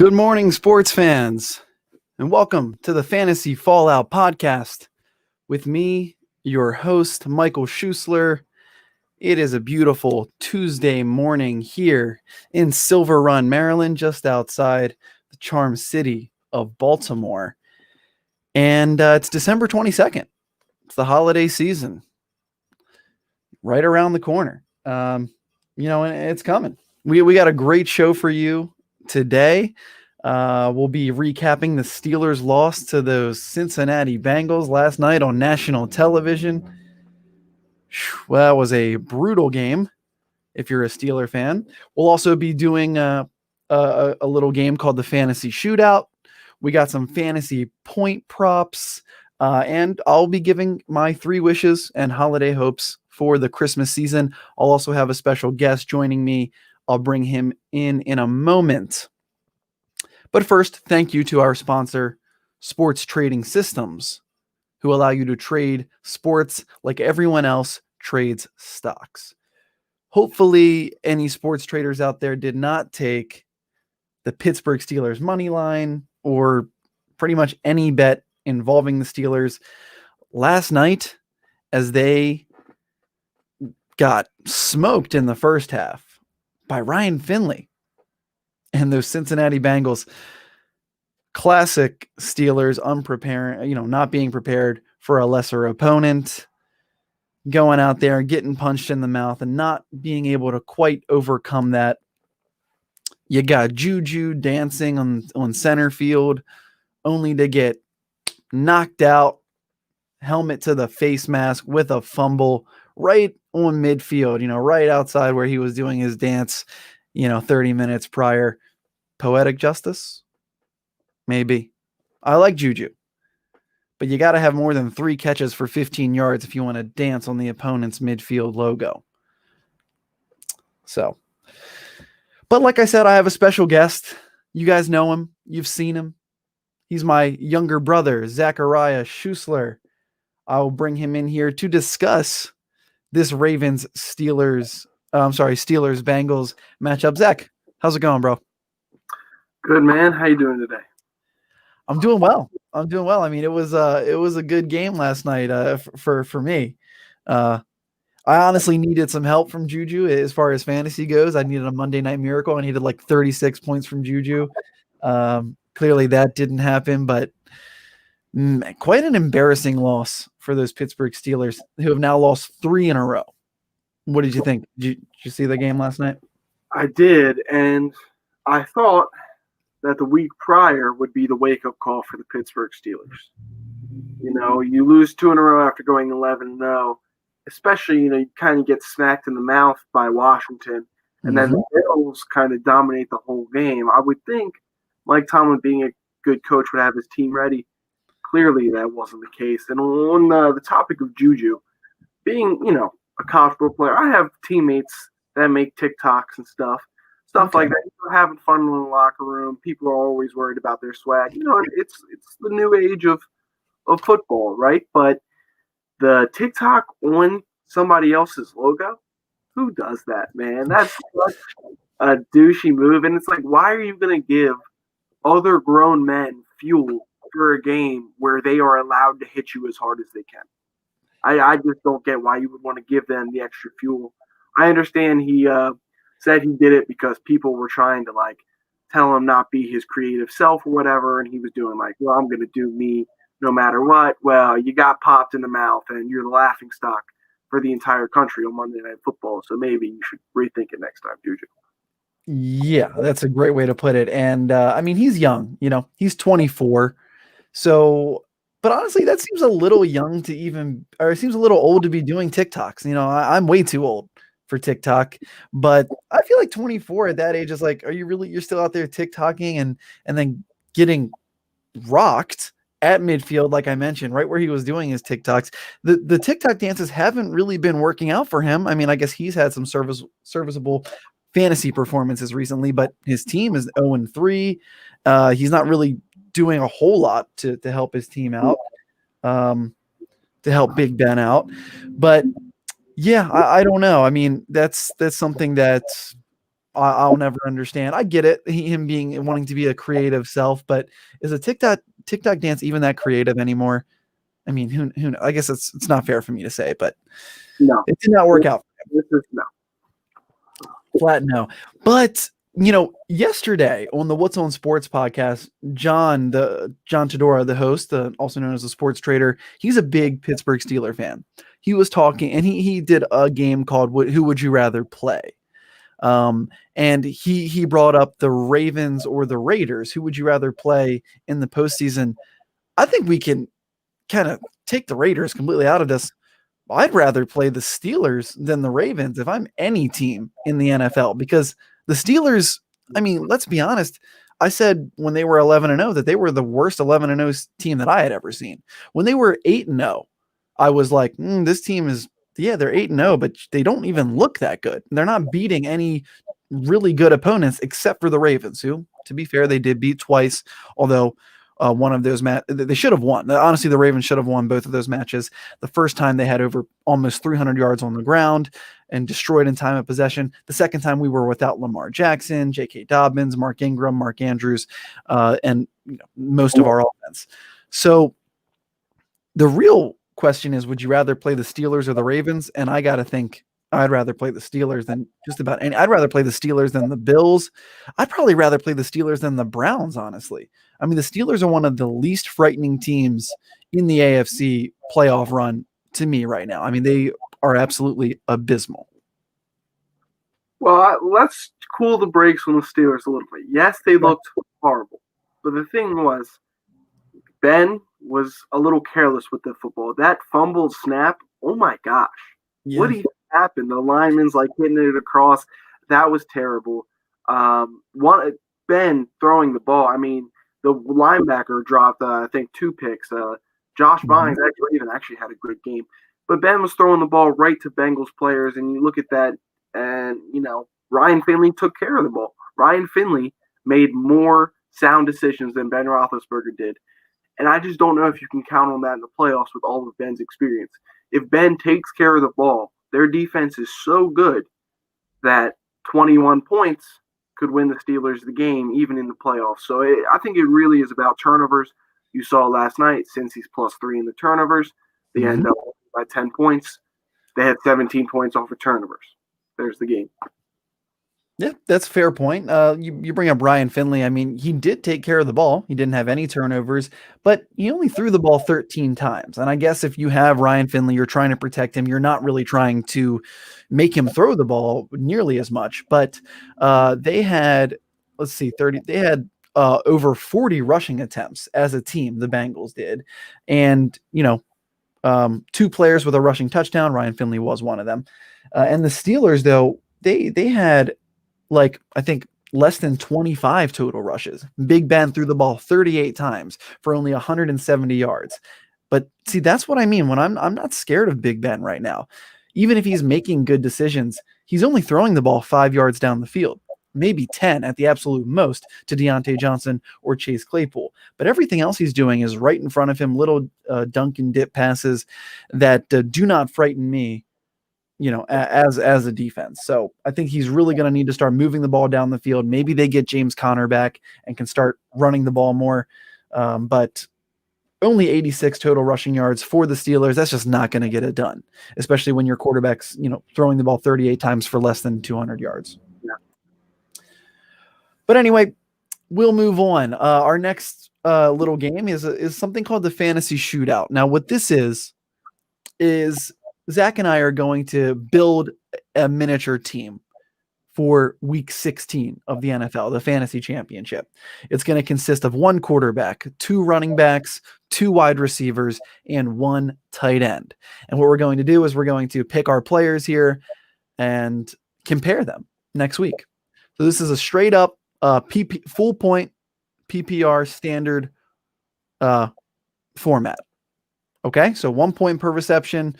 Good morning, sports fans, and welcome to the Fantasy Fallout podcast with me, your host, Michael Schussler. It is a beautiful Tuesday morning here in Silver Run, Maryland, just outside the charm city of Baltimore. And it's December 22nd. It's the holiday season right around the corner. And it's coming. We got a great show for you today. We'll be recapping the Steelers' loss to those Cincinnati Bengals last night on national television. Well, that was a brutal game if you're a Steeler fan. We'll also be doing a little game called the Fantasy Shootout. We got some fantasy point props, and I'll be giving my 3 wishes and holiday hopes for the Christmas season. I'll also have a special guest joining me. I'll bring him in a moment. But first, thank you to our sponsor, Sports Trading Systems, who allow you to trade sports like everyone else trades stocks. Hopefully, any sports traders out there did not take the Pittsburgh Steelers money line or pretty much any bet involving the Steelers last night, as they got smoked in the first half by Ryan Finley and those Cincinnati Bengals. Classic Steelers, unprepared, not being prepared for a lesser opponent, going out there and getting punched in the mouth and not being able to quite overcome that. You got Juju dancing on center field, only to get knocked out, helmet to the face mask with a fumble right on midfield, right outside where he was doing his dance, 30 minutes prior. Poetic justice? Maybe. I like Juju, but you got to have more than 3 catches for 15 yards if you want to dance on the opponent's midfield logo. So, but like I said, I have a special guest. You guys know him. You've seen him. He's my younger brother, Zachariah Schussler. I'll bring him in here to discuss this Steelers Bengals matchup. Zach, how's it going, bro? Good, man. How you doing today? I'm doing well. I mean, it was a good game last night for me. I honestly needed some help from Juju as far as fantasy goes. I needed a Monday Night Miracle. I needed like 36 points from Juju. Clearly that didn't happen, but quite an embarrassing loss for those Pittsburgh Steelers, who have now lost 3 in a row. What did you think? Did you see the game last night? I did, and I thought that the week prior would be the wake-up call for the Pittsburgh Steelers. You lose 2 in a row after going 11-0, especially, you kind of get smacked in the mouth by Washington, and then the Bills kind of dominate the whole game. I would think Mike Tomlin, being a good coach, would have his team ready. Clearly, that wasn't the case. And on the topic of Juju, being, a college football player, I have teammates that make TikToks and stuff like that. Having fun in the locker room. People are always worried about their swag. It's the new age of football, right? But the TikTok on somebody else's logo, who does that, man? That's such a douchey move. And it's like, why are you going to give other grown men fuel for a game where they are allowed to hit you as hard as they can? I just don't get why you would want to give them the extra fuel. I understand he said he did it because people were trying to tell him not be his creative self or whatever, and he was doing well, I'm going to do me no matter what. Well, you got popped in the mouth, and you're the laughing stock for the entire country on Monday Night Football, so maybe you should rethink it next time, Juju. Yeah, that's a great way to put it. And I mean, he's young, he's 24. So, but honestly, that seems a little young to even, or it seems a little old to be doing TikToks. I'm way too old for TikTok, but I feel like 24 at that age is like, you're still out there TikToking and then getting rocked at midfield, like I mentioned, right where he was doing his TikToks. The TikTok dances haven't really been working out for him. I mean, I guess he's had some serviceable fantasy performances recently, but his team is 0-3. He's not really doing a whole lot to help his team out, to help Big Ben out. But yeah, I don't know. I mean, that's something that I'll never understand. I get it, him being wanting to be a creative self, but is a TikTok dance even that creative anymore? I mean, who I guess it's not fair for me to say, but No, it did not work out. this is no. Flat no. But yesterday on the What's on Sports podcast, John Todora, the host, also known as the sports trader, he's a big Pittsburgh Steeler fan. He was talking, and he did a game called "Who Would You Rather Play?" And he brought up the Ravens or the Raiders. Who would you rather play in the postseason? I think we can kind of take the Raiders completely out of this. I'd rather play the Steelers than the Ravens if I'm any team in the NFL, because the Steelers, I mean, let's be honest. I said when they were 11-0 that they were the worst 11-0 team that I had ever seen. When they were 8-0, I was like, this team is, they're 8-0, but they don't even look that good. They're not beating any really good opponents except for the Ravens, who, to be fair, they did beat twice, although one of those they should have won. Honestly, the Ravens should have won both of those matches. The first time they had over almost 300 yards on the ground and destroyed in time of possession. The second time we were without Lamar Jackson, J.K. Dobbins, Mark Ingram, Mark Andrews, and most of our offense. So the real question is, would you rather play the Steelers or the Ravens? And I got to think I'd rather play the Steelers than just about any. I'd rather play the Steelers than the Bills. I'd probably rather play the Steelers than the Browns, honestly. I mean, the Steelers are one of the least frightening teams in the AFC playoff run to me right now. I mean, they are absolutely abysmal. Well, let's cool the brakes on the Steelers a little bit. Yes, they looked horrible. But the thing was, Ben was a little careless with the football. That fumbled snap, oh my gosh. Yeah. What even happened? The lineman's like hitting it across. That was terrible. Ben throwing the ball. I mean, the linebacker dropped, I think, 2 picks. Josh Bynes actually had a good game. But Ben was throwing the ball right to Bengals players, and you look at that, and, Ryan Finley took care of the ball. Ryan Finley made more sound decisions than Ben Roethlisberger did. And I just don't know if you can count on that in the playoffs with all of Ben's experience. If Ben takes care of the ball, their defense is so good that 21 points could win the Steelers the game, even in the playoffs. So I think it really is about turnovers. You saw last night, since he's +3 in the turnovers, they end up by 10 points. They had 17 points off of turnovers. There's the game. Yeah, that's a fair point. You bring up Ryan Finley. I mean, he did take care of the ball. He didn't have any turnovers, but he only threw the ball 13 times. And I guess if you have Ryan Finley, you're trying to protect him. You're not really trying to make him throw the ball nearly as much. But they had, they had over 40 rushing attempts as a team, the Bengals did. And, 2 players with a rushing touchdown. Ryan Finley was one of them. And the Steelers, though, they had, I think less than 25 total rushes. Big Ben threw the ball 38 times for only 170 yards. But see, that's what I mean when I'm not scared of Big Ben right now. Even if he's making good decisions, he's only throwing the ball 5 yards down the field, maybe 10 at the absolute most to Deontay Johnson or Chase Claypool. But everything else he's doing is right in front of him, little dunk and dip passes that do not frighten me, as a defense. So I think he's really going to need to start moving the ball down the field. Maybe they get James Conner back and can start running the ball more. But only 86 total rushing yards for the Steelers. That's just not going to get it done, especially when your quarterback's, throwing the ball 38 times for less than 200 yards. Yeah. But anyway, we'll move on. Our next little game is something called the Fantasy Shootout. Now, what this is Zach and I are going to build a miniature team for week 16 of the NFL, the fantasy championship. It's going to consist of 1 quarterback, 2 running backs, 2 wide receivers, and 1 tight end. And what we're going to do is we're going to pick our players here and compare them next week. So this is a straight up full point PPR standard format. Okay, so 1 point per reception,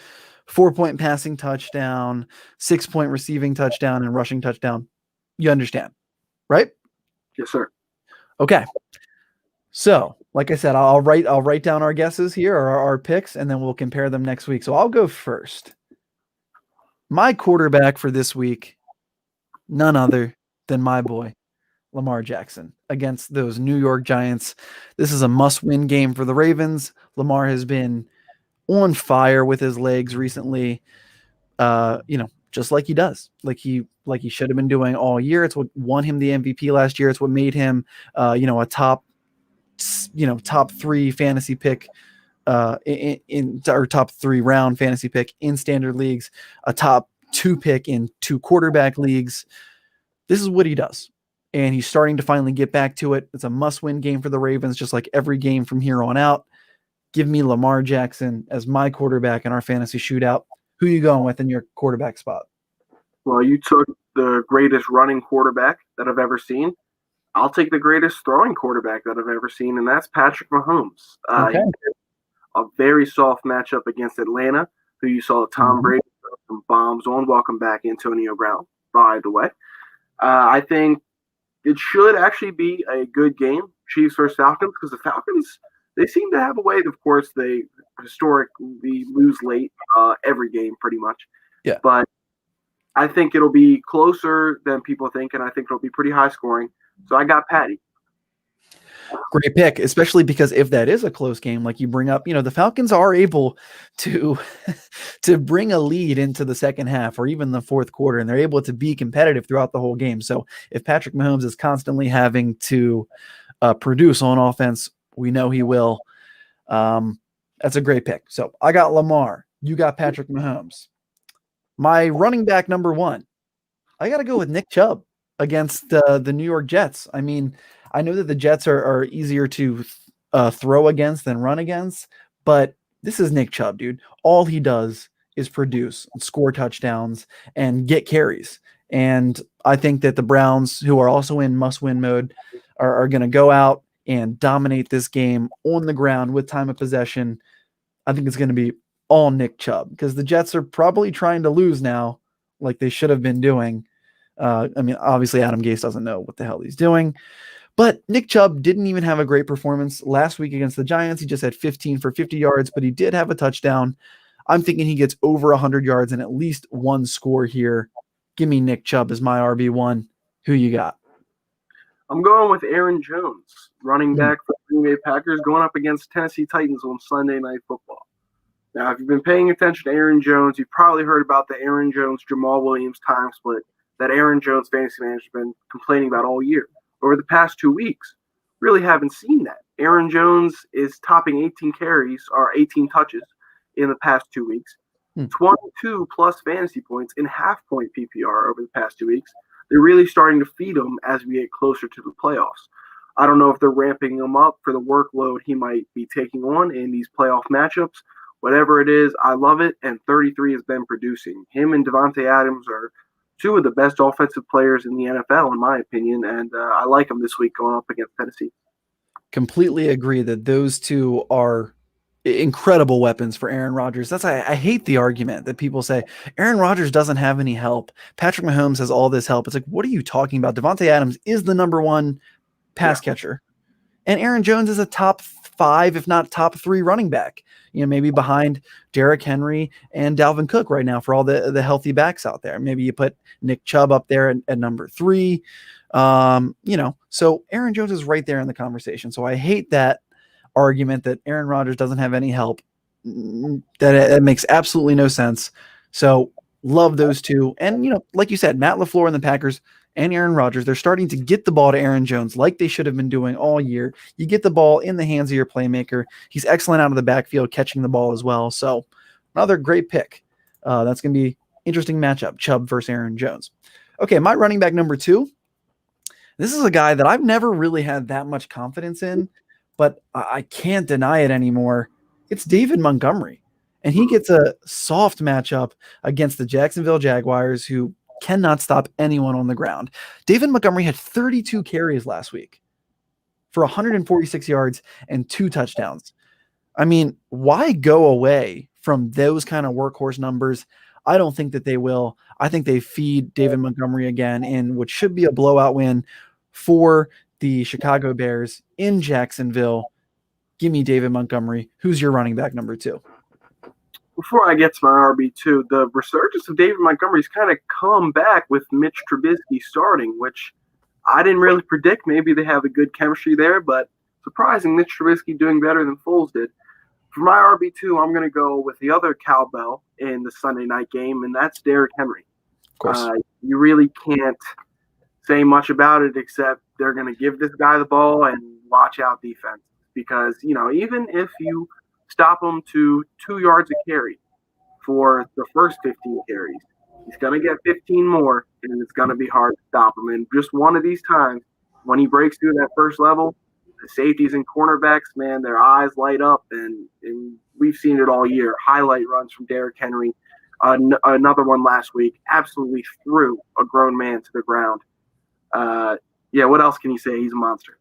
4-point passing touchdown, 6-point receiving touchdown, and rushing touchdown. You understand, right? Yes, sir. Okay. So, like I said, I'll write down our guesses here, or our picks, and then we'll compare them next week. So I'll go first. My quarterback for this week, none other than my boy, Lamar Jackson, against those New York Giants. This is a must-win game for the Ravens. Lamar has been on fire with his legs recently. Just like he does, like he should have been doing all year. It's what won him the MVP last year. It's what made him, a top 3 fantasy pick, in or top 3 round fantasy pick in standard leagues, a top 2 pick in 2 quarterback leagues. This is what he does, and he's starting to finally get back to it. It's a must-win game for the Ravens, just like every game from here on out. Give me Lamar Jackson as my quarterback in our fantasy shootout. Who are you going with in your quarterback spot? Well, you took the greatest running quarterback that I've ever seen. I'll take the greatest throwing quarterback that I've ever seen, and that's Patrick Mahomes. Okay. A very soft matchup against Atlanta, who you saw Tom Brady throw some bombs on. Welcome back, Antonio Brown, by the way. I think it should actually be a good game, Chiefs versus Falcons, because the Falcons, they seem to have a way. Of course, they historically lose late every game pretty much. Yeah. But I think it'll be closer than people think, and I think it'll be pretty high scoring. So I got Patty. Great pick, especially because if that is a close game, like you bring up, the Falcons are able to to bring a lead into the second half or even the fourth quarter, and they're able to be competitive throughout the whole game. So if Patrick Mahomes is constantly having to produce on offense, we know he will. That's a great pick. So I got Lamar. You got Patrick Mahomes. My running back number 1, I got to go with Nick Chubb against the New York Jets. I mean, I know that the Jets are easier to throw against than run against, but this is Nick Chubb, dude. All he does is produce, score touchdowns, and get carries. And I think that the Browns, who are also in must-win mode, are going to go out and dominate this game on the ground with time of possession. I think it's going to be all Nick Chubb because the Jets are probably trying to lose now like they should have been doing. Obviously Adam Gase doesn't know what the hell he's doing, but Nick Chubb didn't even have a great performance last week against the Giants. He just had 15 for 50 yards, but he did have a touchdown. I'm thinking he gets over 100 yards and at least one score here. Give me Nick Chubb as my RB1. Who you got? I'm going with Aaron Jones, running back for the Green Bay Packers, going up against Tennessee Titans on Sunday Night Football. Now, if you've been paying attention to Aaron Jones, you've probably heard about the Aaron Jones-Jamal Williams time split that Aaron Jones fantasy manager has been complaining about all year. Over the past 2 weeks, really haven't seen that. Aaron Jones is topping 18 carries or 18 touches in the past 2 weeks, 22 plus fantasy points in half-point PPR over the past 2 weeks. They're really starting to feed him as we get closer to the playoffs. I don't know if they're ramping him up for the workload he might be taking on in these playoff matchups. Whatever it is, I love it, and 33 has been producing. Him and Devontae Adams are 2 of the best offensive players in the NFL, in my opinion, and I like them this week going up against Tennessee. Completely agree that those 2 are incredible weapons for Aaron Rodgers. I hate the argument that people say Aaron Rodgers doesn't have any help. Patrick Mahomes has all this help. It's like, what are you talking about? Devontae Adams is the number 1 pass catcher, and Aaron Jones is a top 5, if not top 3 running back. Maybe behind Derrick Henry and Dalvin Cook right now for all the healthy backs out there. Maybe you put Nick Chubb up there at number 3. So Aaron Jones is right there in the conversation. So I hate that argument that Aaron Rodgers doesn't have any help. That makes absolutely no sense. So love those 2. And, like you said, Matt LaFleur and the Packers and Aaron Rodgers, they're starting to get the ball to Aaron Jones like they should have been doing all year. You get the ball in the hands of your playmaker. He's excellent out of the backfield, catching the ball as well. So another great pick. That's going to be interesting matchup, Chubb versus Aaron Jones. Okay, my running back number 2. This is a guy that I've never really had that much confidence in, but I can't deny it anymore. It's David Montgomery, and he gets a soft matchup against the Jacksonville Jaguars, who cannot stop anyone on the ground. David Montgomery had 32 carries last week for 146 yards and 2 touchdowns. I mean, why go away from those kind of workhorse numbers? I don't think that they will. I think they feed David Montgomery again in what should be a blowout win for the Chicago Bears in Jacksonville. Give me David Montgomery. Who's your running back number 2? before I get to my RB2, the resurgence of David Montgomery's kind of come back with Mitch Trubisky starting, which I didn't really predict. Maybe they have a good chemistry there, but surprising Mitch Trubisky doing better than Foles did. For my RB2, I'm going to go with the other cowbell in the Sunday night game, and that's Derrick Henry. Of course. You really can't say much about it except they're going to give this guy the ball and watch out defense. Because, even if you stop him to 2 yards a carry for the first 15 carries, he's going to get 15 more, and it's going to be hard to stop him. And just one of these times, when he breaks through that first level, the safeties and cornerbacks, man, their eyes light up, and we've seen it all year. Highlight runs from Derrick Henry. Another one last week, absolutely threw a grown man to the ground. What else can you say? He's a monster.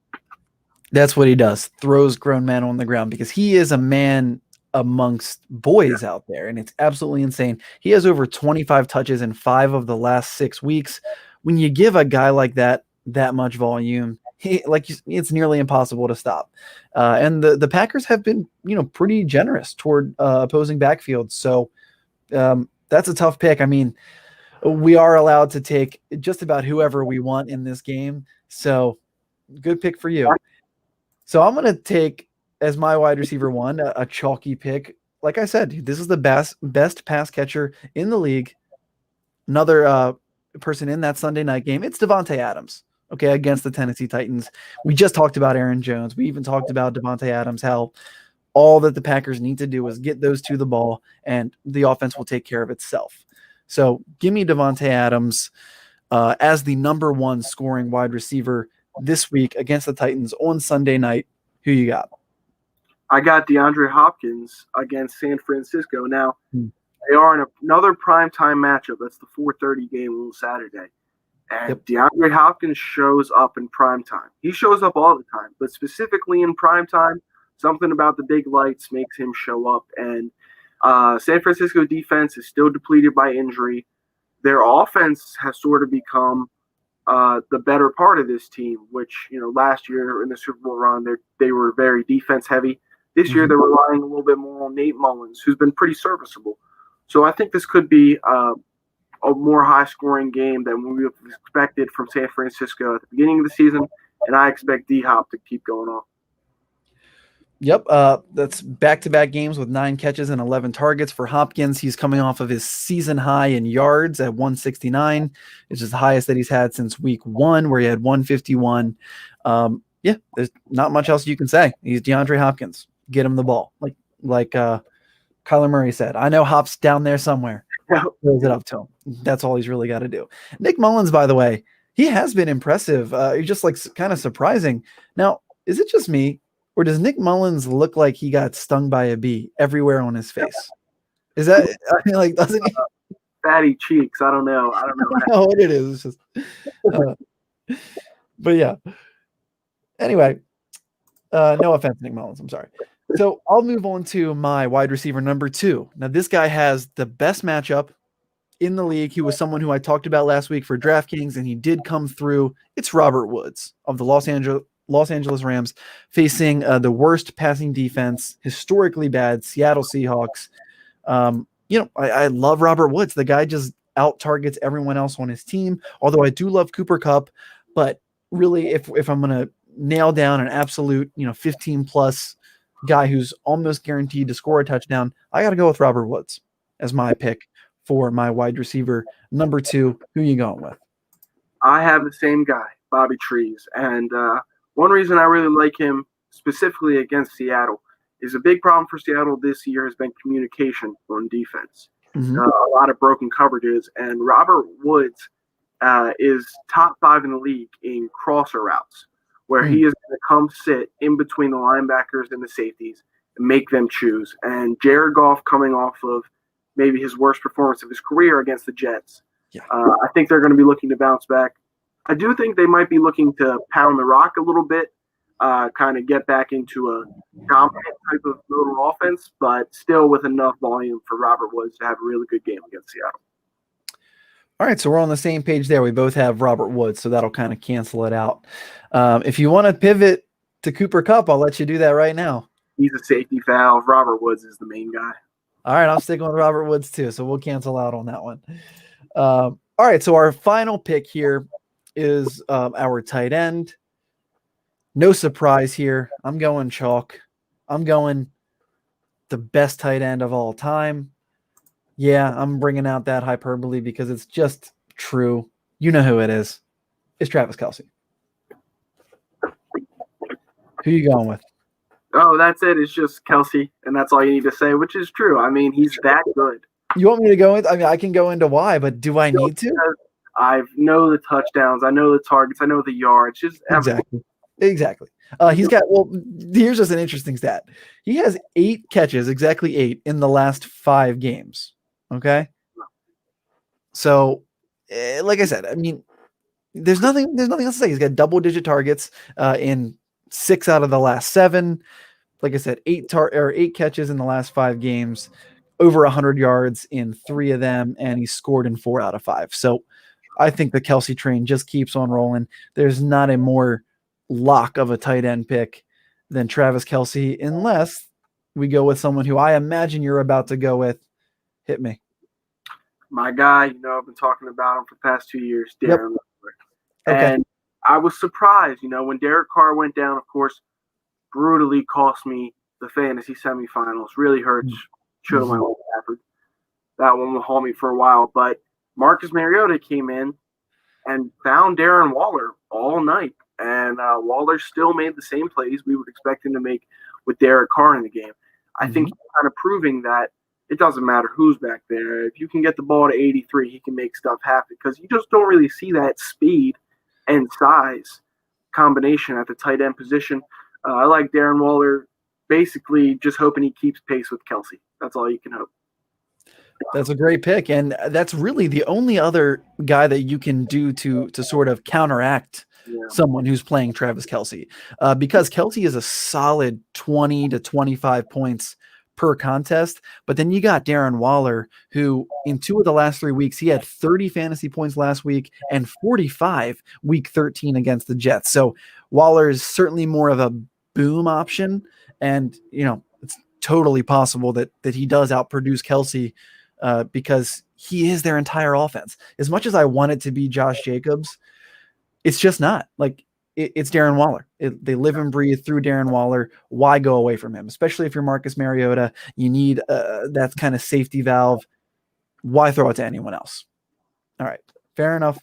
That's what he does. Throws grown men on the ground because he is a man amongst boys out there, and it's absolutely insane. He has over 25 touches in 5 of the last 6 weeks. When you give a guy like that much volume, it's nearly impossible to stop. And the Packers have been, pretty generous toward opposing backfields. So that's a tough pick. I mean, we are allowed to take just about whoever we want in this game. So good pick for you. So I'm going to take as my wide receiver 1, a chalky pick. Like I said, this is the best pass catcher in the league. Another person in that Sunday night game, it's Devontae Adams, okay, against the Tennessee Titans. We just talked about Aaron Jones. We even talked about Devontae Adams, how all that the Packers need to do is get those to the ball, and the offense will take care of itself. So give me Devontae Adams as the number 1 scoring wide receiver this week against the Titans on Sunday night. Who you got? I got DeAndre Hopkins against San Francisco. Now, they are in another primetime matchup. That's the 4:30 game on Saturday. And DeAndre Hopkins shows up in primetime. He shows up all the time, but specifically in primetime, something about the big lights makes him show up. And San Francisco defense is still depleted by injury. Their offense has sort of become the better part of this team, which, last year in the Super Bowl run, they were very defense heavy. This year, they're relying a little bit more on Nate Mullins, who's been pretty serviceable. So I think this could be a more high-scoring game than we expected from San Francisco at the beginning of the season, and I expect D-Hop to keep going on. Yep, that's back-to-back games with 9 catches and 11 targets for Hopkins. He's coming off of his season high in yards at 169, which is the highest that he's had since week 1, where he had 151. There's not much else you can say. He's DeAndre Hopkins. Get him the ball, like Kyler Murray said. I know Hop's down there somewhere. Throws it up to him. That's all he's really got to do. Nick Mullins, by the way, he has been impressive. He's just kind of surprising. Now, is it just me? Or does Nick Mullins look like he got stung by a bee everywhere on his face? Is that doesn't he? Fatty cheeks. I don't know. I don't know what it is. It's just, but yeah. Anyway, no offense, Nick Mullins. I'm sorry. So I'll move on to my wide receiver number 2. Now this guy has the best matchup in the league. He was someone who I talked about last week for DraftKings, and he did come through. It's Robert Woods of the Los Angeles Rams, facing the worst passing defense, historically bad Seattle Seahawks. I love Robert Woods. The guy just out targets everyone else on his team. Although I do love Cooper Kupp, but really, if I'm going to nail down an absolute 15 plus guy who's almost guaranteed to score a touchdown, I got to go with Robert Woods as my pick for my wide receiver number 2. Who are you going with? I have the same guy, Bobby Trees, and one reason I really like him specifically against Seattle is a big problem for Seattle this year has been communication on defense. A lot of broken coverages, and Robert Woods is top 5 in the league in crosser routes, where he is going to come sit in between the linebackers and the safeties and make them choose. And Jared Goff coming off of maybe his worst performance of his career against the Jets. I think they're going to be looking to bounce back. I do think they might be looking to pound the rock a little bit, kind of get back into a dominant type of little offense, but still with enough volume for Robert Woods to have a really good game against Seattle. All right, so we're on the same page there. We both have Robert Woods, so that'll kind of cancel it out. If you want to pivot to Cooper Kupp, I'll let you do that right now. He's a safety valve. Robert Woods is the main guy. All right, I'm sticking with Robert Woods too, so we'll cancel out on that one. All right, so our final pick here is our tight end. No surprise here. I'm going chalk. I'm going the best tight end of all time. Yeah, I'm bringing out that hyperbole because it's just true. You know who it is. It's Travis Kelce. Who you going with? Oh, that's it. It's just Kelsey, and that's all you need to say, which is true. I mean, he's that good. You want me to go in? I mean, I can go into why, but do I need to? I know the touchdowns. I know the targets. I know the yards. Just everything. Exactly. He's got, here's just an interesting stat. He has 8 catches, exactly 8, in the last 5 games. Okay. So, like I said, I mean, there's nothing else to say. He's got double-digit targets in 6 out of the last 7. Like I said, 8 catches in the last 5 games, over 100 yards in 3 of them, and he scored in 4 out of 5. So I think the Kelce train just keeps on rolling. There's not a more lock of a tight end pick than Travis Kelce, unless we go with someone who I imagine you're about to go with. Hit me. My guy, I've been talking about him for the past 2 years, Darren Waller. Okay. And I was surprised, when Derek Carr went down, of course, brutally cost me the fantasy semifinals. Really hurts. Should have went with Stafford. That one will hold me for a while. But Marcus Mariota came in and found Darren Waller all night. And Waller still made the same plays we would expect him to make with Derek Carr in the game. I think he's kind of proving that it doesn't matter who's back there. If you can get the ball to 83, he can make stuff happen because you just don't really see that speed and size combination at the tight end position. I like Darren Waller, basically just hoping he keeps pace with Kelce. That's all you can hope. That's a great pick, and that's really the only other guy that you can do to sort of counteract someone who's playing Travis Kelce, because Kelce is a solid 20 to 25 points per contest. But then you got Darren Waller, who in 2 of the last 3 weeks, he had 30 fantasy points last week and 45 week 13 against the Jets. So Waller is certainly more of a boom option. And, it's totally possible that he does outproduce Kelce because he is their entire offense. As much as I want it to be Josh Jacobs, it's just not. Like, it's Darren Waller. They live and breathe through Darren Waller. Why go away from him? Especially if you're Marcus Mariota, you need that kind of safety valve. Why throw it to anyone else? All right, fair enough.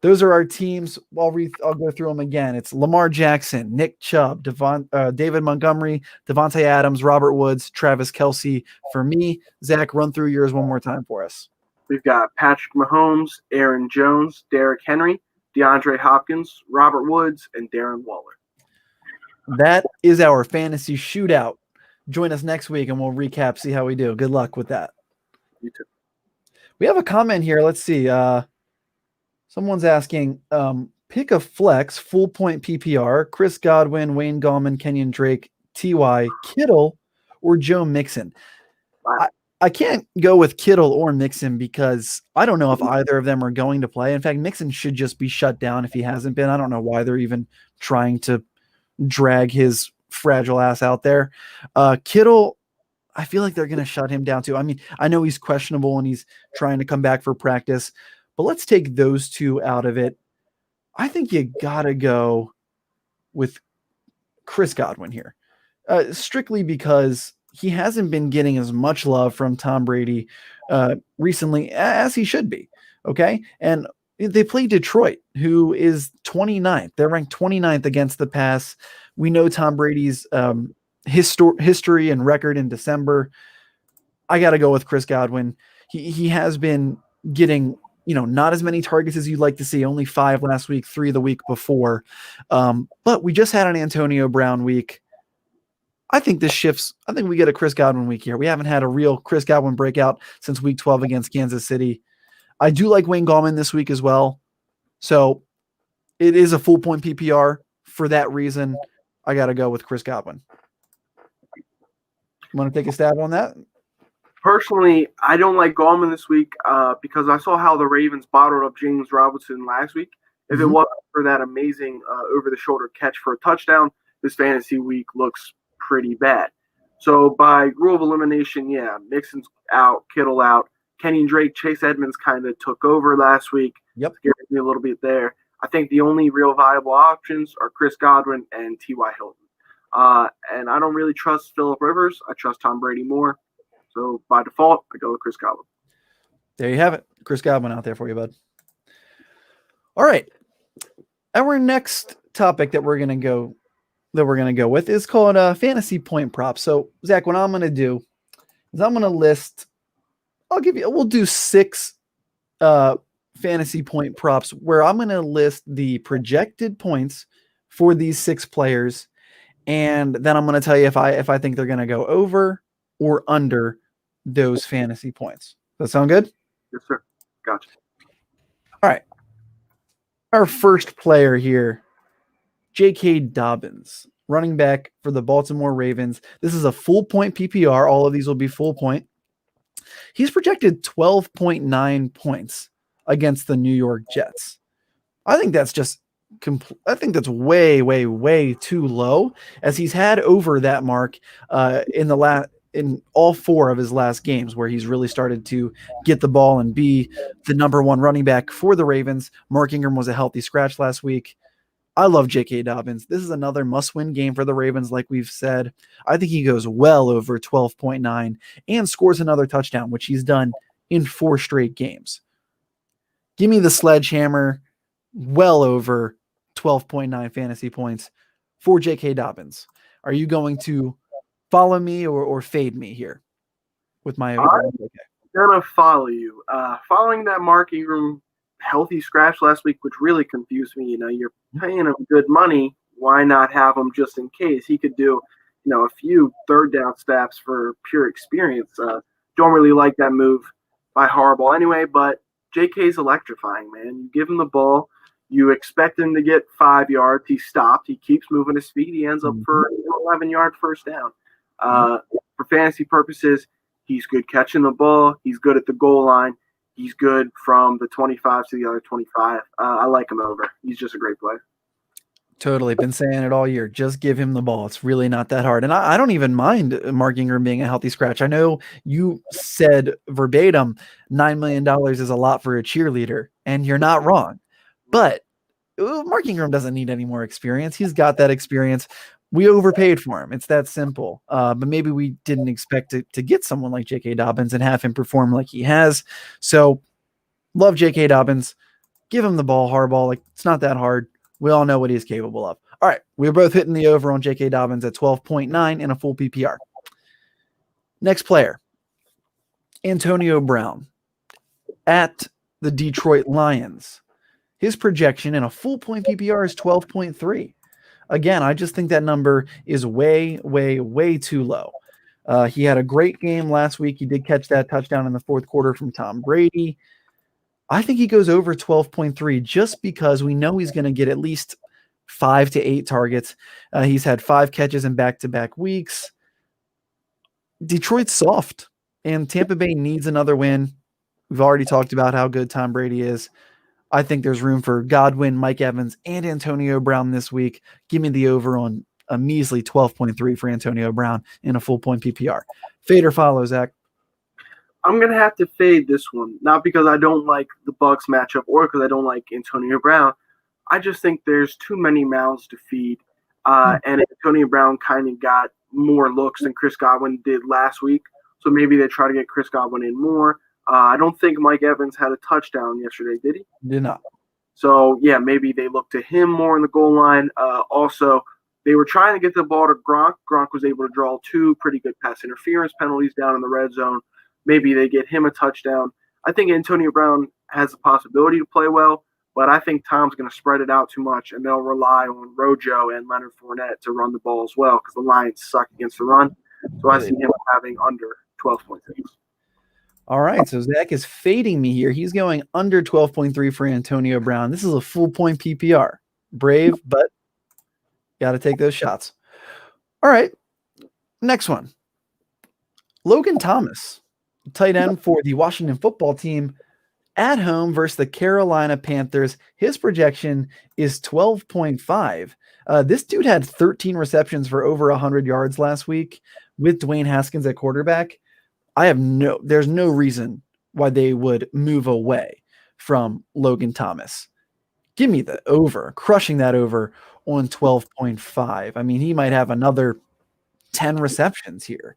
Those are our teams. I'll go through them again. It's Lamar Jackson, Nick Chubb, David Montgomery, Devontae Adams, Robert Woods, Travis Kelce. For me, Zach, run through yours one more time for us. We've got Patrick Mahomes, Aaron Jones, Derrick Henry, DeAndre Hopkins, Robert Woods, and Darren Waller. That is our fantasy shootout. Join us next week and we'll recap, see how we do. Good luck with that. You too. We have a comment here. Let's see. Someone's asking, pick a flex, full point PPR, Chris Godwin, Wayne Gallman, Kenyon Drake, T.Y., Kittle, or Joe Mixon. I can't go with Kittle or Mixon because I don't know if either of them are going to play. In fact, Mixon should just be shut down if he hasn't been. I don't know why they're even trying to drag his fragile ass out there. Kittle, I feel like they're going to shut him down too. I mean, I know he's questionable and he's trying to come back for practice, but let's take those two out of it. I think you got to go with Chris Godwin here, strictly because he hasn't been getting as much love from Tom Brady recently as he should be. Okay. And they play Detroit, who is 29th. They're ranked 29th against the pass. We know Tom Brady's history and record in December. I got to go with Chris Godwin. He has been getting, not as many targets as you'd like to see, only 5 last week, 3 the week before. But we just had an Antonio Brown week. I think this shifts. I think we get a Chris Godwin week here. We haven't had a real Chris Godwin breakout since week 12 against Kansas City. I do like Wayne Gallman this week as well. So it is a full point PPR. For that reason, I got to go with Chris Godwin. Want to take a stab on that? Personally, I don't like Gallman this week because I saw how the Ravens bottled up James Robinson last week. If it wasn't for that amazing over-the-shoulder catch for a touchdown, this fantasy week looks pretty bad. So by rule of elimination, yeah, Mixon's out, Kittle out. Kenny Drake, Chase Edmonds kind of took over last week. Yep. Scared me a little bit there. I think the only real viable options are Chris Godwin and T.Y. Hilton. And I don't really trust Phillip Rivers. I trust Tom Brady more. So by default, I go with Chris Godwin. There you have it. Chris Godwin out there for you, bud. All right. Our next topic that we're gonna go with is called fantasy point props. So Zach, what I'm gonna do is I'm gonna list. We'll do 6 fantasy point props where I'm gonna list the projected points for these 6 players, and then I'm gonna tell you if I think they're gonna go over or under those fantasy points. Does that sound good? Yes, sir. Gotcha. All right. Our first player here, J.K. Dobbins, running back for the Baltimore Ravens. This is a full point PPR. All of these will be full point. He's projected 12.9 points against the New York Jets. I think that's just I think that's way, way, way too low, as he's had over that mark in all 4 of his last games where he's really started to get the ball and be the number 1 running back for the Ravens. Mark Ingram was a healthy scratch last week. I love J.K. Dobbins. This is another must-win game for the Ravens, like we've said. I think he goes well over 12.9 and scores another touchdown, which he's done in 4 straight games. Give me the sledgehammer, well over 12.9 fantasy points for J.K. Dobbins. Are you going to follow me or fade me here with my over? I'm going to follow you. Following that Mark Ingram healthy scratch last week, which really confused me. You're paying him good money. Why not have him just in case? He could do, a few third down snaps for pure experience. Don't really like that move by Harbaugh anyway, but JK's electrifying, man. You give him the ball. You expect him to get 5 yards. He stopped. He keeps moving his feet. He ends up for 11-yard first down. For fantasy purposes, he's good catching the ball. He's good at the goal line. He's good from the 25 to the other 25. I like him over. He's just a great player. Totally. Been saying it all year. Just give him the ball. It's really not that hard. And I don't even mind Mark Ingram being a healthy scratch. I know you said verbatim, $9 million is a lot for a cheerleader, and you're not wrong. But Mark Ingram doesn't need any more experience. He's got that experience. We overpaid for him. It's that simple. But maybe we didn't expect to get someone like J.K. Dobbins and have him perform like he has. So love J.K. Dobbins. Give him the ball, Harbaugh. Like, it's not that hard. We all know what he's capable of. All right. We're both hitting the over on J.K. Dobbins at 12.9 in a full PPR. Next player, Antonio Brown at the Detroit Lions. His projection in a full point PPR is 12.3. Again, I just think that number is way, way, way too low. He had a great game last week. He did catch that touchdown in the 4th quarter from Tom Brady. I think he goes over 12.3 just because we know he's going to get at least 5 to 8 targets. He's had 5 catches in back-to-back weeks. Detroit's soft, and Tampa Bay needs another win. We've already talked about how good Tom Brady is. I think there's room for Godwin, Mike Evans, and Antonio Brown this week. Give me the over on a measly 12.3 for Antonio Brown in a full point PPR. Fade or follow, Zach? I'm going to have to fade this one, not because I don't like the Bucs matchup or because I don't like Antonio Brown. I just think there's too many mouths to feed. And Antonio Brown kind of got more looks than Chris Godwin did last week. So maybe they try to get Chris Godwin in more. I don't think Mike Evans had a touchdown yesterday, did he? Did not. So, yeah, maybe they look to him more in the goal line. Also, they were trying to get the ball to Gronk. Gronk was able to draw 2 pretty good pass interference penalties down in the red zone. Maybe they get him a touchdown. I think Antonio Brown has the possibility to play well, but I think Tom's going to spread it out too much, and they'll rely on Rojo and Leonard Fournette to run the ball as well because the Lions suck against the run. So I see him having under 12.6. All right, so Zach is fading me here. He's going under 12.3 for Antonio Brown. This is a full point PPR. Brave, but got to take those shots. All right, next one. Logan Thomas, tight end for the Washington football team At home versus the Carolina Panthers, his projection is 12.5. This dude had 13 receptions for over 100 yards last week with Dwayne Haskins at quarterback. There's no reason why they would move away from Logan Thomas. Give me the over, crushing that over on 12.5. I mean, he might have another 10 receptions here.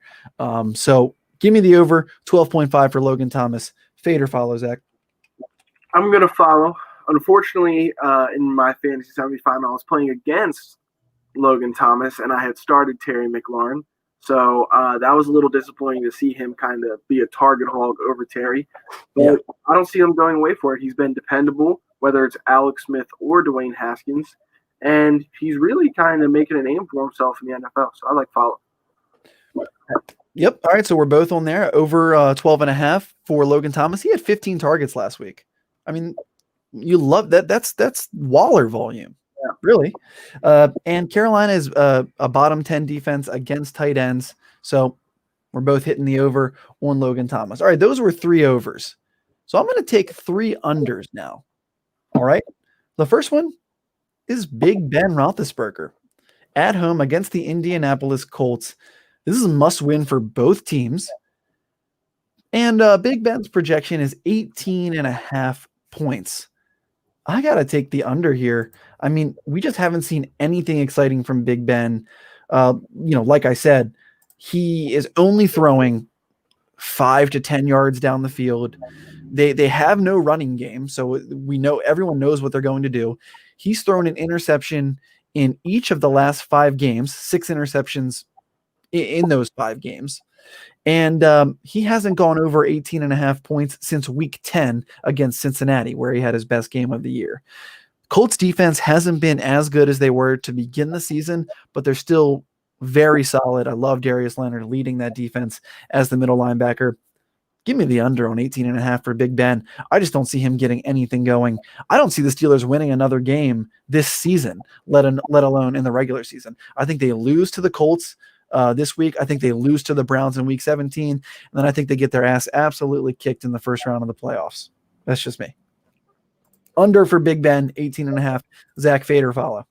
So give me the over, 12.5 for Logan Thomas. Fade or follow, Zach? I'm going to follow. Unfortunately, in my fantasy semifinal, I was playing against Logan Thomas, and I had started Terry McLaurin. So that was a little disappointing to see him kind of be a target hog over Terry. But yeah. I don't see him going away for it. He's been dependable, whether it's Alex Smith or Dwayne Haskins. And he's really kind of making a name for himself in the NFL. So I like follow. Yep. All right. So we're both on there. Over 12.5 for Logan Thomas. He had 15 targets last week. I mean, you love that. That's Waller volume. Yeah. Really. And Carolina is a bottom 10 defense against tight ends. So we're both hitting the over on Logan Thomas. All right. Those were 3 overs. So I'm going to take 3 unders now. All right. The first one is Big Ben Roethlisberger at home against the Indianapolis Colts. This is a must win for both teams. And Big Ben's projection is 18.5 points. I got to take the under here. I mean, we just haven't seen anything exciting from Big Ben. Like I said, he is only throwing 5 to 10 yards down the field. They have no running game, so everyone knows what they're going to do. He's thrown an interception in each of the last 5 games, 6 interceptions in those 5 games. And he hasn't gone over 18.5 points since week 10 against Cincinnati, where he had his best game of the year. Colts defense hasn't been as good as they were to begin the season, but they're still very solid. I love Darius Leonard leading that defense as the middle linebacker. Give me the under on 18.5 for Big Ben. I just don't see him getting anything going. I don't see the Steelers winning another game this season, let alone in the regular season. I think they lose to the Colts this week. I think they lose to the Browns in week 17. And then I think they get their ass absolutely kicked in the first round of the playoffs. That's just me. Under for Big Ben, 18.5. Zach, fade or follow?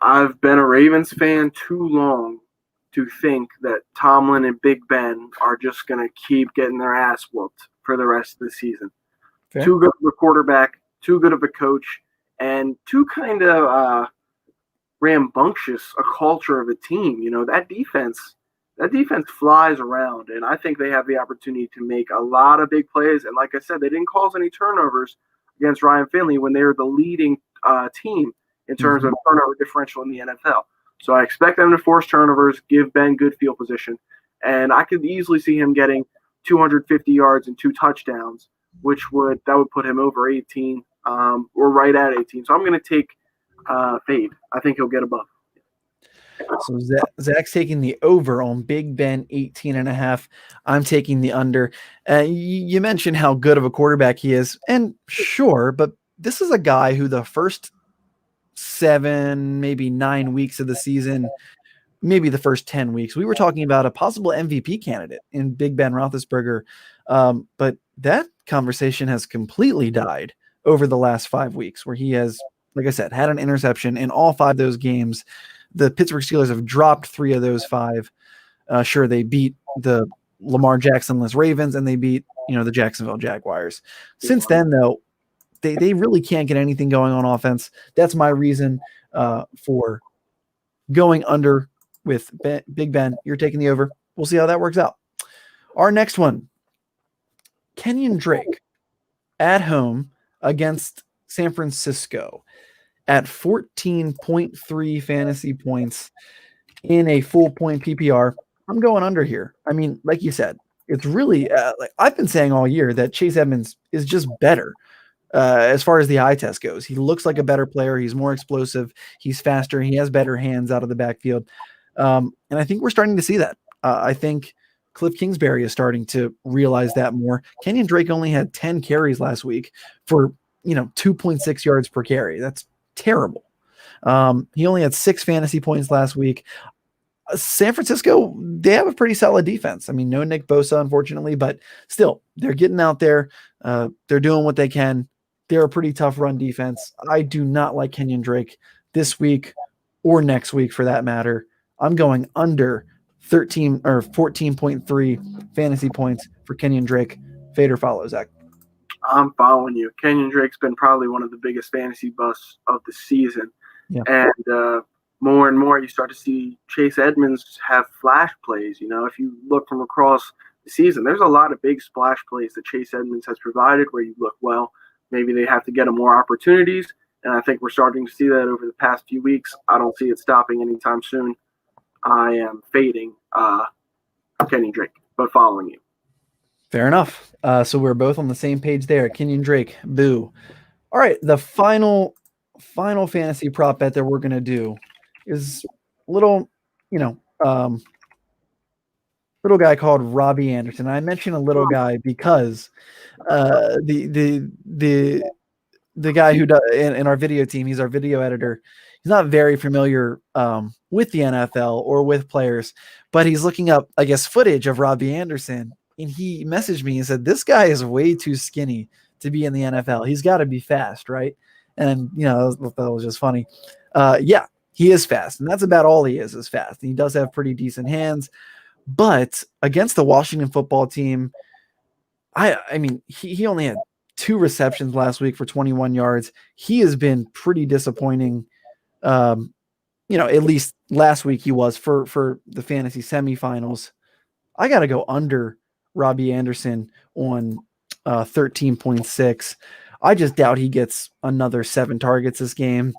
I've been a Ravens fan too long to think that Tomlin and Big Ben are just going to keep getting their ass whooped for the rest of the season. Fair. Too good of a quarterback, too good of a coach, and too kind of rambunctious a culture of a team. That defense flies around, and I think they have the opportunity to make a lot of big plays. And like I said, they didn't cause any turnovers against Ryan Finley when they were the leading team in terms of turnover differential in the NFL. So I expect them to force turnovers, give Ben good field position, and I could easily see him getting 250 yards and 2 touchdowns, which would put him over 18 or right at 18. So I'm going to take fade. I think he'll get above. So Zach's taking the over on Big Ben, 18.5. I'm taking the under. You mentioned how good of a quarterback he is, and sure, but this is a guy who the first 7, maybe 9 weeks of the season, maybe the first 10 weeks, we were talking about a possible MVP candidate in Big Ben Roethlisberger. But that conversation has completely died over the last 5 weeks, where he has, like I said, had an interception in all 5 of those games. The Pittsburgh Steelers have dropped 3 of those 5. Sure, they beat the Lamar Jackson-less Ravens, and they beat, the Jacksonville Jaguars. Since then, though, they really can't get anything going on offense. That's my reason for going under with Big Ben. You're taking the over. We'll see how that works out. Our next one, Kenyon Drake at home against San Francisco at 14.3 fantasy points in a full point PPR. I'm going under here. I mean, like you said, it's really like I've been saying all year that Chase Edmonds is just better. As far as the eye test goes, he looks like a better player. He's more explosive. He's faster. He has better hands out of the backfield. And I think we're starting to see that. I think Cliff Kingsbury is starting to realize that more. Kenyon Drake only had 10 carries last week for, 2.6 yards per carry. That's terrible. He only had 6 fantasy points last week. San Francisco, they have a pretty solid defense. I mean, no Nick Bosa, unfortunately, but still, they're getting out there. They're doing what they can. They're a pretty tough run defense. I do not like Kenyon Drake this week or next week for that matter. I'm going under 13 or 14.3 fantasy points for Kenyon Drake. Fade or follow, Zach? I'm following you. Kenyon Drake's been probably one of the biggest fantasy busts of the season. Yeah. And more and more you start to see Chase Edmonds have flash plays. If you look from across the season, there's a lot of big splash plays that Chase Edmonds has provided where you look, well, maybe they have to get him more opportunities. And I think we're starting to see that over the past few weeks. I don't see it stopping anytime soon. I am fading Kenyon Drake, but following you. Fair enough. So we're both on the same page there. Kenyon Drake, boo. All right, the final fantasy prop bet that we're going to do is a little, little guy called Robbie Anderson. I mention a little guy because the guy who does in our video team, he's our video editor. He's not very familiar with the NFL or with players, but he's looking up, I guess, footage of Robbie Anderson. And he messaged me and said, this guy is way too skinny to be in the NFL. He's got to be fast, right? And, that was just funny. Yeah, he is fast. And that's about all he is fast. And he does have pretty decent hands. But against the Washington football team, I mean, he only had 2 receptions last week for 21 yards. He has been pretty disappointing. At least last week he was for the fantasy semifinals. I got to go under Robbie Anderson on 13.6. I just doubt he gets another 7 targets this game.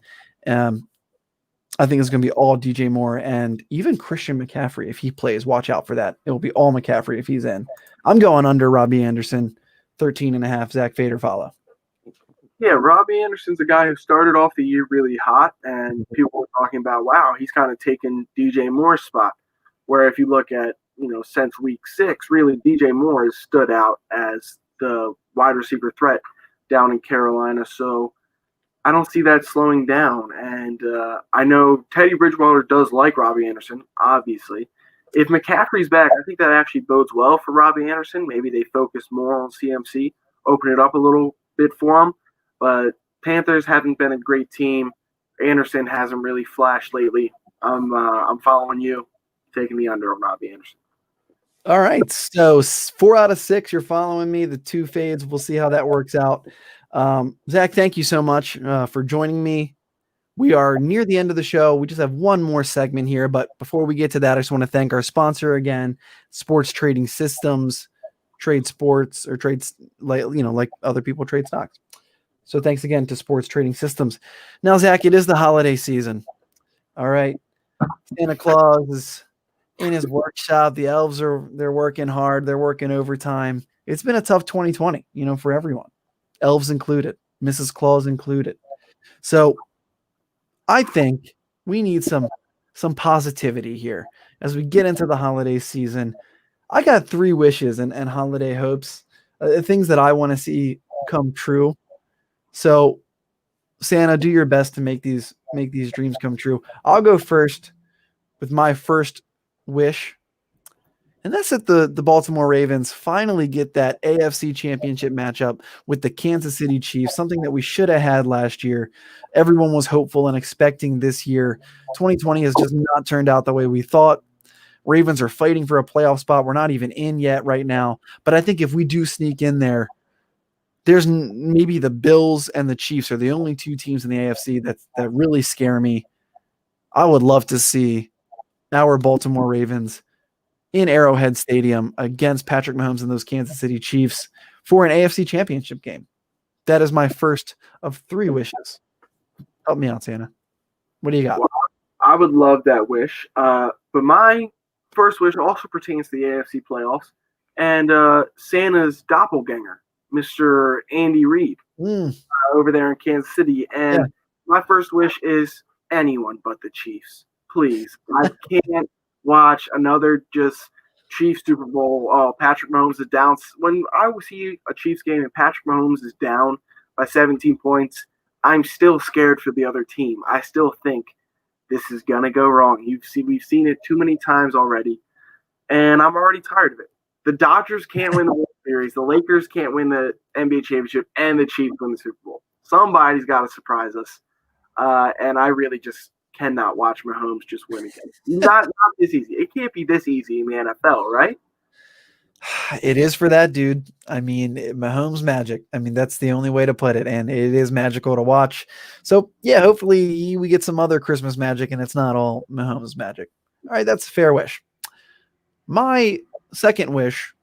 I think it's going to be all DJ Moore and even Christian McCaffrey. If he plays, watch out for that. It will be all McCaffrey if he's in. I'm going under Robbie Anderson, 13.5. Zach, fade or follow? Yeah, Robbie Anderson's a guy who started off the year really hot, and people were talking about, wow, he's kind of taken DJ Moore's spot. Where if you look at, since week 6, really DJ Moore has stood out as the wide receiver threat down in Carolina. So I don't see that slowing down. And I know Teddy Bridgewater does like Robbie Anderson, obviously. If McCaffrey's back, I think that actually bodes well for Robbie Anderson. Maybe they focus more on CMC, open it up a little bit for him. But Panthers haven't been a great team. Anderson hasn't really flashed lately. I'm following you, taking the under on Robbie Anderson. All right, so 4 out of 6, you're following me. The 2 fades, we'll see how that works out. Zach, thank you so much for joining me. We are near the end of the show. We just have one more segment here, but before we get to that, I just want to thank our sponsor again, Sports Trading Systems. Trade sports or trades like other people trade stocks. So thanks again to Sports Trading Systems. Now, Zach, it is the holiday season. All right, Santa Claus is in his workshop. The elves they're working hard. They're working overtime. It's been a tough 2020, for everyone, elves included, Mrs. Claus included. So I think we need some positivity here as we get into the holiday season. I got 3 wishes and holiday hopes, things that I want to see come true. So Santa, do your best to make these dreams come true. I'll go first with my first wish. And that's that the Baltimore Ravens finally get that AFC championship matchup with the Kansas City Chiefs, something that we should have had last year. Everyone was hopeful and expecting this year. 2020 has just not turned out the way we thought. Ravens are fighting for a playoff spot. We're not even in yet right now. But I think if we do sneak in there, there's maybe the Bills and the Chiefs are the only 2 teams in the AFC that really scare me. I would love to see our Baltimore Ravens in Arrowhead Stadium against Patrick Mahomes and those Kansas City Chiefs for an AFC championship game. That is my first of 3 wishes. Help me out, Santa. What do you got? Well, I would love that wish. But my first wish also pertains to the AFC playoffs and Santa's doppelganger, Mr. Andy Reid, over there in Kansas City. And my first wish is anyone but the Chiefs. Please. I can't watch another just Chiefs Super Bowl. Oh, Patrick Mahomes is down. When I see a Chiefs game and Patrick Mahomes is down by 17 points, I'm still scared for the other team. I still think this is gonna go wrong. We've seen it too many times already, and I'm already tired of it. The Dodgers can't win the World Series, the Lakers can't win the NBA championship, and the Chiefs win the Super Bowl. Somebody's got to surprise us, and I really just cannot watch Mahomes just win again. Not this easy. It can't be this easy in the NFL, right? It is for that dude. I mean, Mahomes magic. I mean, that's the only way to put it. And it is magical to watch. So, yeah, hopefully we get some other Christmas magic and it's not all Mahomes magic. All right, that's a fair wish. My second wish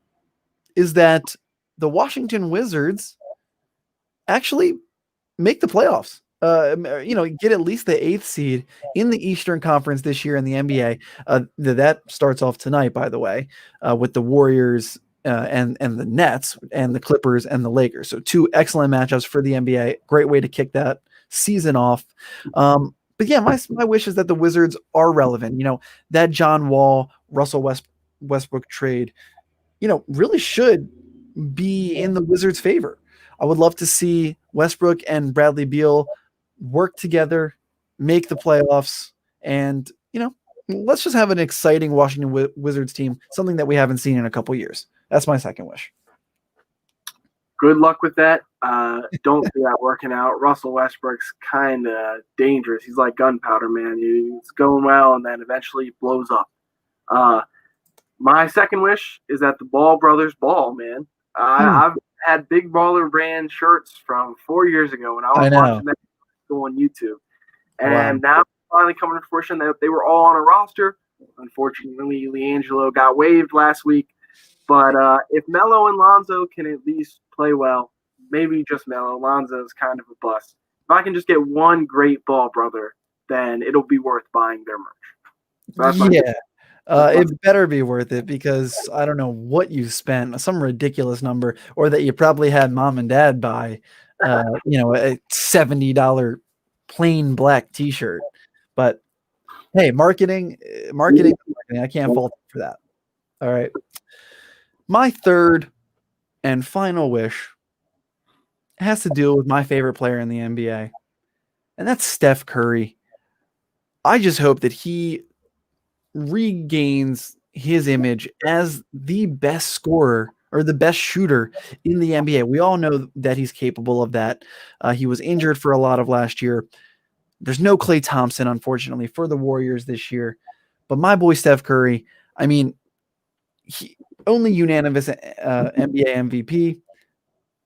is that the Washington Wizards actually make the playoffs. Get at least the 8th seed in the Eastern Conference this year in the NBA. That starts off tonight, by the way, with the Warriors and the Nets and the Clippers and the Lakers. So 2 excellent matchups for the NBA. Great way to kick that season off. But yeah, my wish is that the Wizards are relevant. That John Wall, Russell Westbrook trade, really should be in the Wizards' favor. I would love to see Westbrook and Bradley Beal work together, make the playoffs, and let's just have an exciting Washington Wizards team, something that we haven't seen in a couple years. That's my second wish. Good luck with that. Don't see that working out. Russell Westbrook's kind of dangerous. He's like gunpowder, man. It's going well, and then eventually it blows up. My second wish is that the Ball brothers ball, man. I've had Big Baller Brand shirts from 4 years ago when I was watching that on YouTube. And now finally coming to fruition that they were all on a roster. Unfortunately, LiAngelo got waived last week. But if Melo and Lonzo can at least play well, maybe just Melo. Lonzo is kind of a bust. If I can just get one great Ball brother, then it'll be worth buying their merch. So it better be worth it because I don't know what you spent, some ridiculous number, or that you probably had mom and dad buy, a $70 plain black T-shirt. But hey, marketing. I can't fault it for that. All right. My third and final wish has to do with my favorite player in the NBA, and that's Steph Curry. I just hope that he regains his image as the best scorer or the best shooter in the NBA. We all know that he's capable of that. He was injured for a lot of last year. There's no Klay Thompson, unfortunately, for the Warriors this year. But my boy Steph Curry, I mean, he only unanimous NBA MVP.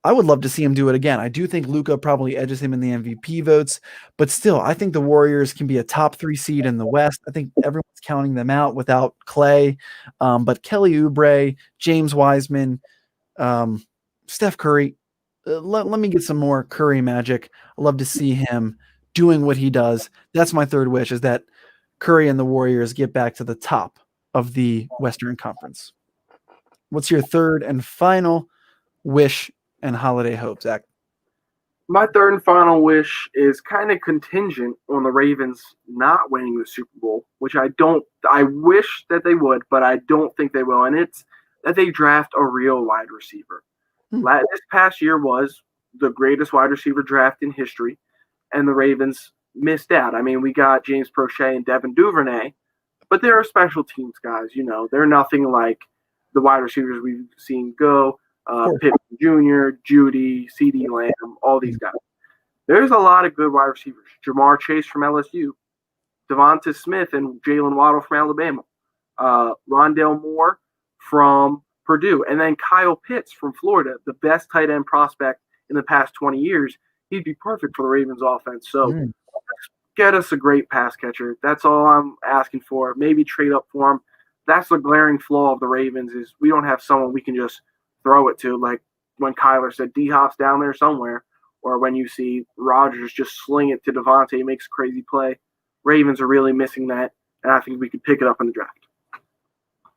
I would love to see him do it again. I do think Luka probably edges him in the MVP votes, but still, I think the Warriors can be a top 3 seed in the West. I think everyone's counting them out without Klay, but Kelly Oubre, James Wiseman, Steph Curry. Let me get some more Curry magic. I love to see him doing what he does. That's my third wish, is that Curry and the Warriors get back to the top of the Western Conference. What's your third and final wish and holiday hope, Zach? My third and final wish is kind of contingent on the Ravens not winning the Super Bowl, which I wish that they would, but I don't think they will. And it's that they draft a real wide receiver. This past year was the greatest wide receiver draft in history, and the Ravens missed out. I mean, we got James Prochet and Devin Duvernay, but they're special teams guys. They're nothing like the wide receivers we've seen go. Pippen Jr., Judy, CeeDee Lamb, all these guys. There's a lot of good wide receivers. Jamar Chase from LSU, Devonta Smith and Jalen Waddle from Alabama, Rondale Moore from Purdue, and then Kyle Pitts from Florida, the best tight end prospect in the past 20 years. He'd be perfect for the Ravens offense. So get us a great pass catcher. That's all I'm asking for. Maybe trade up for him. That's the glaring flaw of the Ravens is we don't have someone we can just throw it to, like when Kyler said D-Hop's down there somewhere, or when you see Rodgers just sling it to Devontae, he makes a crazy play. Ravens are really missing that, and I think we could pick it up in the draft.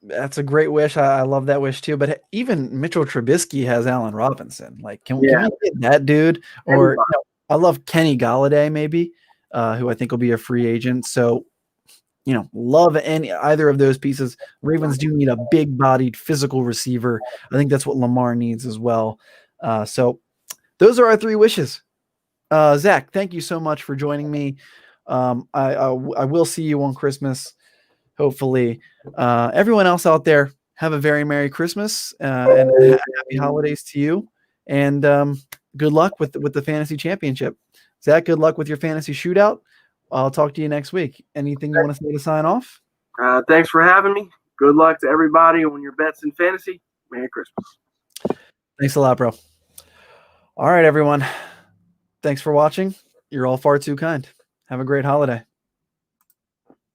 That's a great wish. I love that wish too. But even Mitchell Trubisky has Allen Robinson. Like, can we get that dude? Or I love Kenny Galladay, maybe, who I think will be a free agent. So, love either of those pieces. Ravens do need a big-bodied, physical receiver. I think that's what Lamar needs as well. So those are our 3 wishes. Zach, thank you so much for joining me I will see you on Christmas, hopefully. Everyone else out there, have a very Merry Christmas and happy holidays to you. And good luck with the fantasy championship. Zach, good luck with your fantasy shootout. I'll talk to you next week. Anything you want to say to sign off? Thanks for having me. Good luck to everybody on your bets in fantasy. Merry Christmas. Thanks a lot, bro. All right, everyone. Thanks for watching. You're all far too kind. Have a great holiday.